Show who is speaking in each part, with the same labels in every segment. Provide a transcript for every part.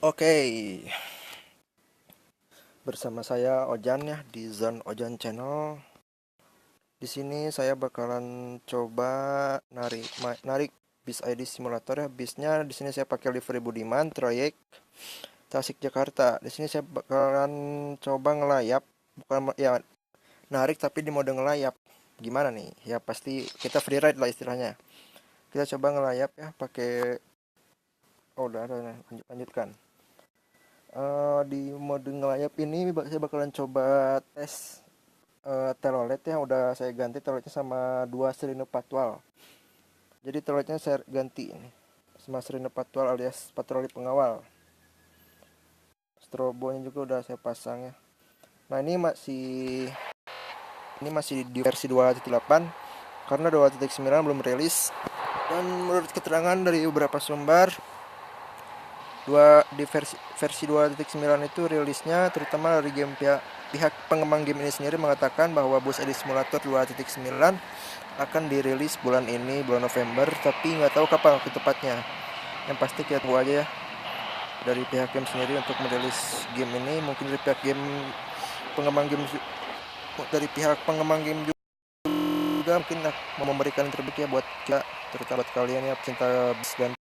Speaker 1: Oke, bersama saya Ojan ya di Zone Ojan Channel. Di sini saya bakalan coba narik bis ID simulator ya. Bisnya di sini saya pakai livery Budiman trayek Tasik Jakarta. Di sini saya bakalan coba ngelayap, bukan ya narik tapi di mode ngelayap. Gimana nih? Ya pasti kita free ride lah istilahnya. Kita coba ngelayap ya pakai udah ada lanjutkan. Di mode ngelayap ini saya bakalan coba tes telolet ya. Udah saya ganti teloletnya sama 2 sirine patwal. Jadi teloletnya saya ganti ini sama sirine patwal alias patroli pengawal. Strobonya juga udah saya pasang ya. Nah ini masih di versi 2.8 karena 2.9 belum rilis. Dan menurut keterangan dari beberapa sumber, di versi 2.9 itu rilisnya terutama dari pihak pengembang game ini sendiri mengatakan bahwa Bus Edit Simulator 2.9 akan dirilis bulan November, tapi nggak tahu kapan waktu tepatnya. Yang pasti kita tunggu aja ya dari pihak game sendiri untuk merilis game ini. Mungkin dari pihak pengembang game juga mungkin mau memberikan yang terbaik ya buat kita, terutama buat kalian ya pecinta bis dan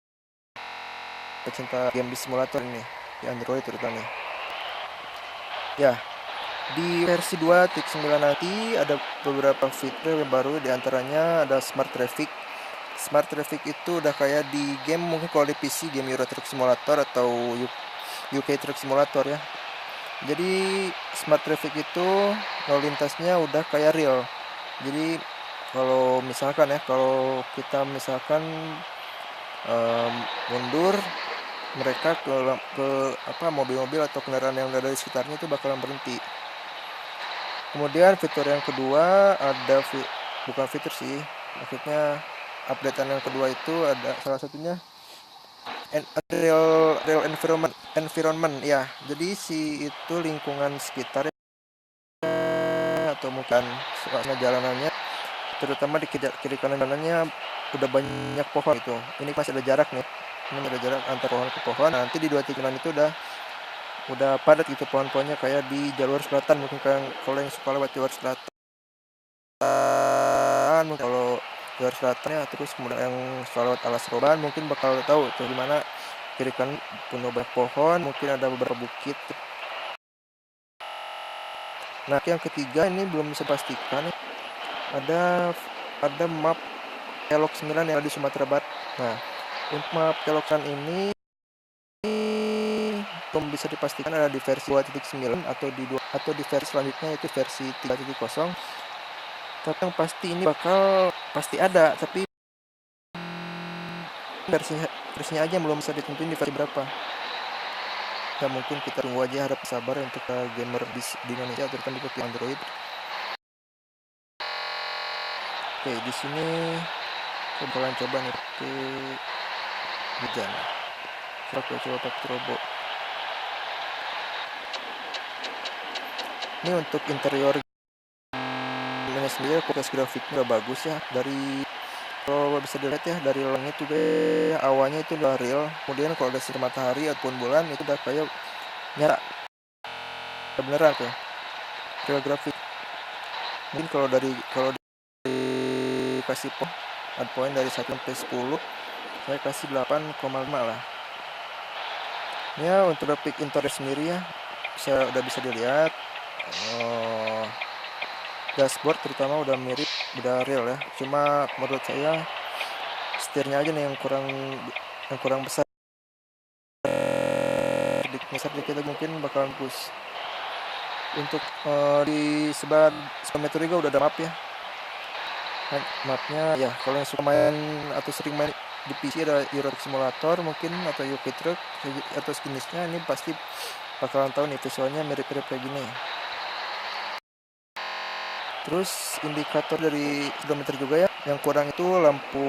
Speaker 1: pecinta game bis simulator ini di Android terutama ya. Di versi 2.9 nanti ada beberapa fitur yang baru, diantaranya ada Smart Traffic. Smart Traffic itu udah kayak di game, mungkin kalau di PC game Euro Truck Simulator atau UK Truck Simulator ya. Jadi Smart Traffic itu lalu lintasnya udah kayak real. Jadi kalau kita misalkan mundur, mereka ke mobil-mobil atau kendaraan yang ada di sekitarnya itu bakalan berhenti. Kemudian fitur yang kedua ada bukan fitur sih, maksudnya updatean yang kedua itu ada salah satunya real environment ya. Jadi itu lingkungan sekitar atau mungkin suasana jalanannya, terutama di kiri kanan jalanannya udah banyak pohon itu. Ini masih ada jarak nih. Ini ada jarak antar pohon ke pohon. Nanti di 2.9 itu udah padat gitu pohon-pohonnya kayak di jalur selatan. Mungkin kalau yang suka lewat jalur selatan, kalau jalur selatan ya, terus kemudian yang suka lewat Alas Roban mungkin bakal tahu tuh gimana kiri kanan penuh banyak pohon, mungkin ada beberapa bukit. Nah yang ketiga ini belum bisa pastikan, ada map Kelok 9 yang ada di Sumatera Barat. Nah untuk map Kelok 9 ini belum bisa dipastikan ada di versi 2.9 atau di versi selanjutnya itu versi 3.0. Tapi yang pasti ini pasti ada, tapi versinya aja belum bisa ditentuin di versi berapa. Ya mungkin kita tunggu aja, harap sabar untuk gamer di Indonesia terutama di Android. Oke, di sini saya bakalan coba nih pakai hujan. Coba pakai turbo. Ini untuk interior ini sendiri kualitas grafiknya udah bagus ya. Kalau bisa dilihat ya dari langit juga awannya itu udah real. Kemudian kalau ada sinar matahari ataupun bulan itu udah kayak nyala beneran tuh real grafik. Mungkin kalau dikasih poin dari 1 sampai 10, saya kasih 8,5 lah. Ya untuk grafik interior sendiri ya saya udah bisa dilihat. Dashboard terutama udah real ya. Cuma menurut saya setirnya aja nih yang kurang besar. Dikit mungkin bakalan push. Untuk di sebelah meter juga udah ada map ya. Mapnya ya kalau yang suka main atau sering main di PC ada Euro Truck Simulator mungkin atau UK Truck atau sejenisnya, ini pasti bakalan tahu nih visualnya mirip-mirip kayak gini. Terus indikator dari speedometer juga ya, yang kurang itu lampu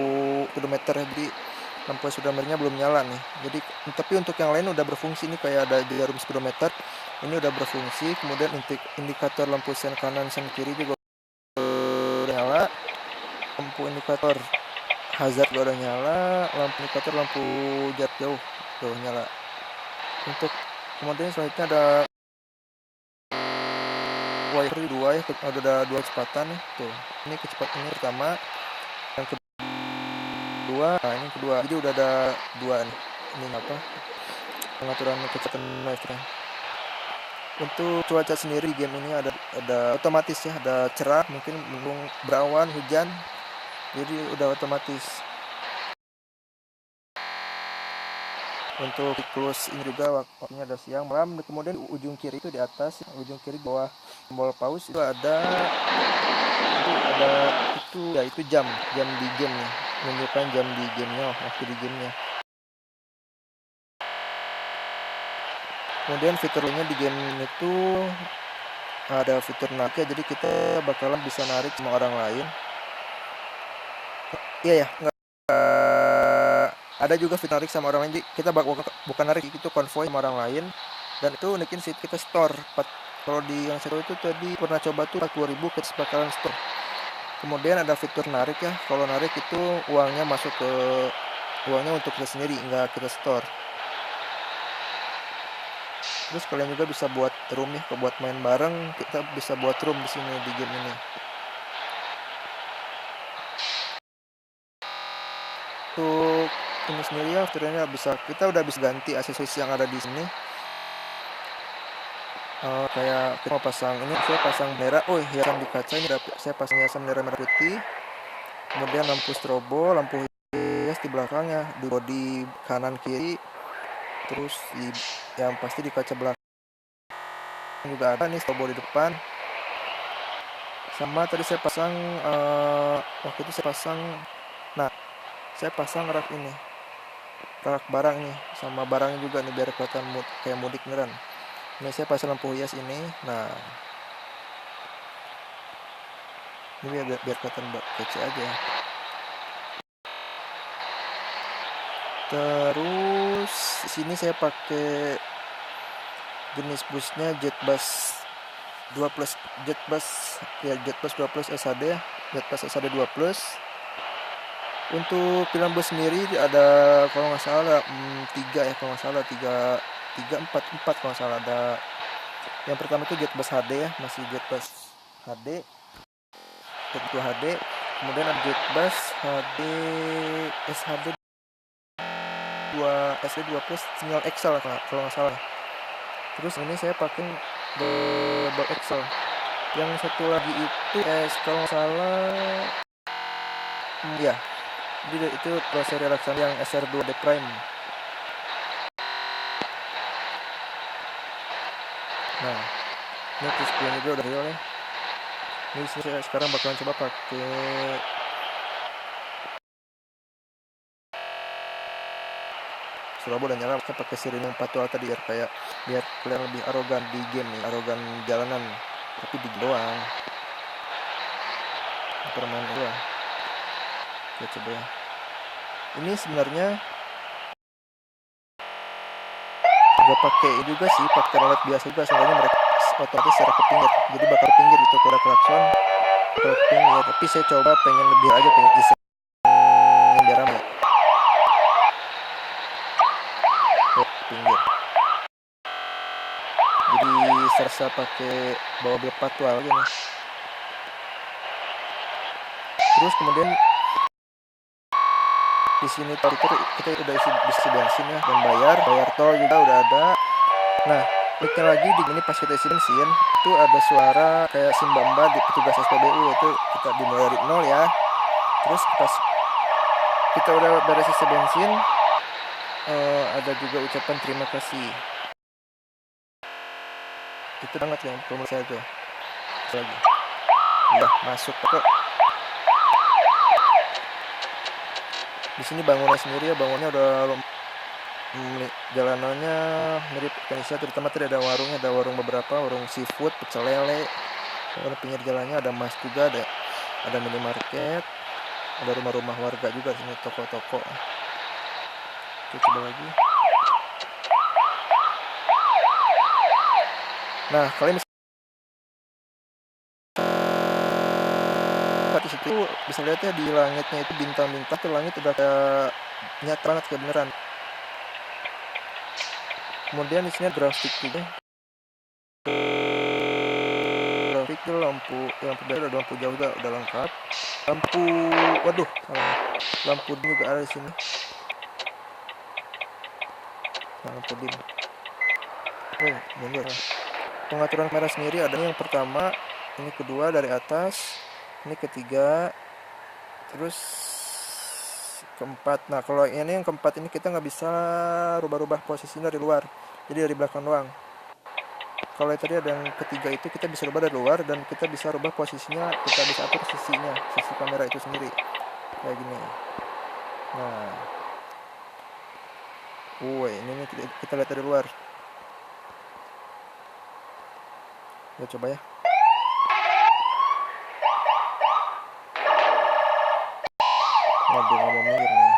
Speaker 1: speedometer, jadi lampu speedometernya belum nyala nih. Jadi tapi untuk yang lain udah berfungsi nih, kayak ada jarum speedometer ini udah berfungsi. Kemudian indikator lampu sen kanan sen kiri juga udah nyala, lampu indikator hazard juga udah nyala, lampu indikator lampu jarak jauh udah nyala. Untuk kemudian selanjutnya ada wiper 2 ya, ada 2 kecepatan nih tuh. Ini kecepatan ini pertama, yang kedua, nah ini kedua. Jadi udah ada 2 nih. Ini apa? Pengaturan kecepatan wiper. Untuk cuaca sendiri di game ini ada otomatis ya, ada cerah, mungkin mendung, berawan, hujan. Jadi udah otomatis. Untuk siklus ini juga waktunya ada siang, malam. Kemudian ujung kiri itu di atas, ujung kiri bawah tombol pause itu ada itu ya, itu jam di gamenya, menunjukkan jam di gamenya, waktu di gamenya. Kemudian fiturnya di game itu ada fitur narik ya, jadi kita bakalan bisa narik sama orang lain. Iya ya, ada juga fitur narik sama orang lain. Jadi kita bukan narik, itu konvoy sama orang lain. Dan itu nikin sih kita store. Kalau di yang satu itu tadi pernah coba tuh 40.000 kita bakalan store. Kemudian ada fitur narik ya. Kalau narik itu uangnya masuk ke uangnya untuk kita sendiri, nggak kita store. Terus kalian juga bisa buat room ya, buat main bareng kita bisa buat room di sini di game ini. Untuk ini sendiri ya, fiturnya kita udah bisa ganti aksesoris yang ada di sini. Kayak kita mau pasang ini, saya pasang merah, hiasan di kaca ini saya pasang hiasan merah putih. Kemudian lampu strobo, lampu hias di belakangnya, di bodi kanan kiri. Terus yang pasti di kaca belakang juga ada nih strobo di depan. Sama tadi saya pasang waktu itu saya pasang rak ini, rak barang nih, sama barangnya juga nih biar kelihatan kayak mudik beneran. Ini saya pasang lampu hias ini. Nah, ini biar kelihatan kece aja. Terus di sini saya pakai jenis busnya Jetbus 2 Plus, Jetbus 2 Plus SHD, Jetbus SHD 2 Plus. Untuk pilihan bus sendiri ada kalau nggak salah 3 ya, kalau nggak salah 4 kalau nggak salah. Ada yang pertama itu Jetbus HD ya, masih Jetbus HD, Jet2 HD. Kemudian ada Jetbus HD SHD 2 Plus sinyal Excel kalau nggak salah. Terus ini saya pakai double Excel. Yang satu lagi itu kalau nggak salah ya, jadi itu prosesor relaksasi yang SR2D Prime. Nah, ini terus juga udah real ya. Ini saya sekarang bakalan coba pakai Surabaya dan nyala. Saya pakai sirine 4 tadi biar kalian lebih arogan di game nih, arogan jalanan, tapi di doang permainan doang. Kita coba ya. Ini sebenarnya gak pakai juga sih, pakai remote biasa juga, soalnya mereka otomatis secara ke pinggir, jadi bakal pinggir itu kalau klakson kalau ke pinggir. Tapi saya coba pengen lebih aja, pengen iseng biar ramai pinggir. Jadi sersa pakai bawa bil patwal aja nih. Terus kemudian di sini tol itu kita udah isi bensin ya, dan bayar tol juga udah ada. Nah, kliknya lagi di sini pas kita isi bensin itu ada suara kayak simbamba di petugas SPBU, itu kita dimulai dari 0 ya. Terus pas kita udah beres isi bensin ada juga ucapan terima kasih. Itu banget yang menurut saya tuh. Lagi udah masuk kok. Di sini bangunnya sendiri ya, bangunnya udah jalanannya mirip Indonesia, terutama tadi ada warungnya, ada warung beberapa, warung seafood, pecel lele. Di pinggir jalannya ada mas juga, ada minimarket, ada rumah-rumah warga juga di sini, toko-toko. Coba lagi. Nah, kalian di situ bisa lihat ya, di langitnya itu bintang-bintang tuh, langit udah kayak nyata banget, kayak beneran. Kemudian di sini grafik juga. Grafik itu lampu biasa, ada lampu jauh juga udah lengkap. Lampu, waduh, lampu juga ada di sini. Lampu dim. Oh, mundur. Pengaturan kamera sendiri ada yang pertama, ini kedua dari atas, ini ketiga, terus keempat. Nah, kalau ini yang keempat ini kita nggak bisa rubah-rubah posisinya dari luar, jadi dari belakang doang. Kalau yang tadi ada yang ketiga itu kita bisa rubah dari luar dan kita bisa rubah posisinya, kita bisa atur sisi kamera itu sendiri kayak gini. Nah, ini kita lihat dari luar. Ya coba ya. Waduh, nggak mau minggir nih.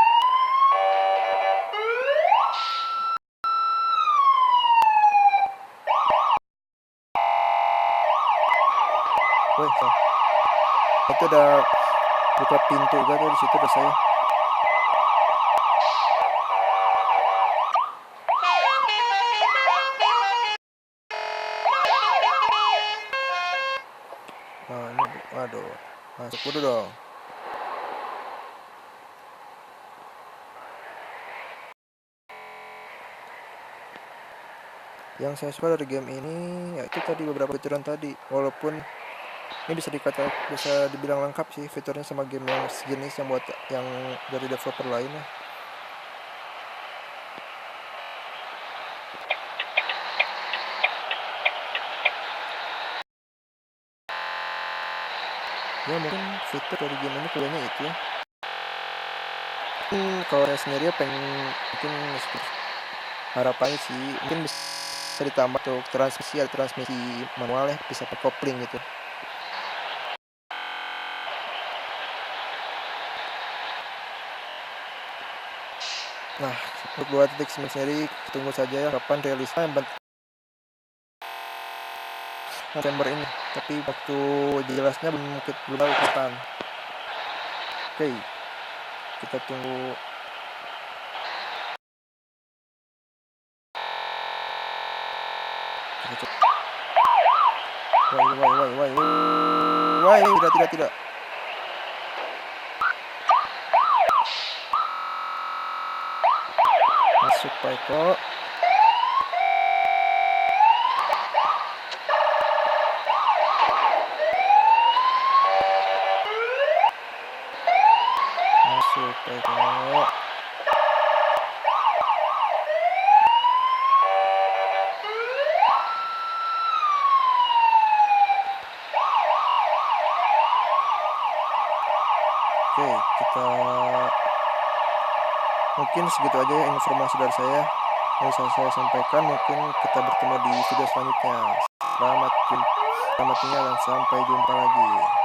Speaker 1: Wih, itu udah buka pintu juga tuh, di situ udah saya. Nah, ini waduh, masuk dulu dong. Yang saya suka dari game ini yaitu tadi beberapa fituran tadi, walaupun ini bisa dibilang lengkap sih fiturnya sama game yang sejenis yang dari developer lainnya. Ya mungkin fitur dari game ini kebanyakan itu ya. Kalau saya sendiri pengen mungkin harapannya sih mungkin bisa ditambah untuk transmisi manual ya, bisa pakai kopling gitu. Nah, untuk 2.9 sendiri tunggu saja ya kapan rilisnya, November ini, tapi waktu jelasnya belum tahu kapan. Oke, kita tunggu. Wah, tidak. Masuk Paiko. Masuk Paiko. Oke, kita mungkin segitu aja ya informasi dari saya yang bisa saya sampaikan. Mungkin kita bertemu di video selanjutnya. Selamat tinggal dan sampai jumpa lagi.